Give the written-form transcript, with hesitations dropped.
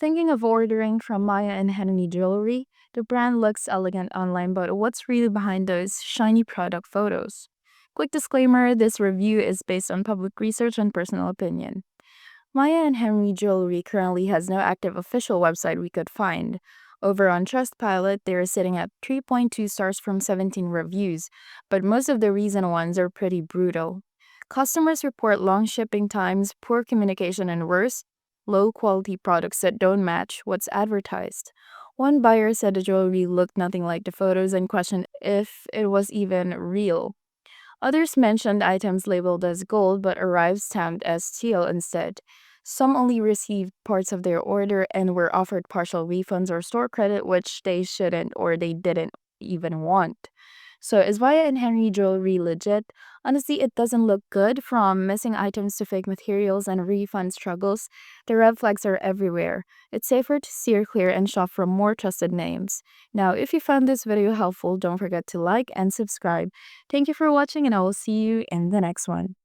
Thinking of ordering from Maya and Henry Jewelry? The brand looks elegant online, but what's really behind those shiny product photos? Quick disclaimer, this review is based on public research and personal opinion. Maya and Henry Jewelry currently has no active official website we could find. Over on Trustpilot, they are sitting at 3.2 stars from 17 reviews, but most of the recent ones are pretty brutal. Customers report long shipping times, poor communication, and worse, low quality products that don't match what's advertised. One buyer said the jewelry looked nothing like the photos and questioned if it was even real. Others mentioned items labeled as gold but arrived stamped as steel instead. Some only received parts of their order and were offered partial refunds or store credit, which they shouldn't or they didn't even want. So, is Via and Henry jewelry legit? Honestly, it doesn't look good, from missing items to fake materials and refund struggles. The red flags are everywhere. It's safer to steer clear and shop from more trusted names. Now, if you found this video helpful, don't forget to like and subscribe. Thank you for watching, and I will see you in the next one.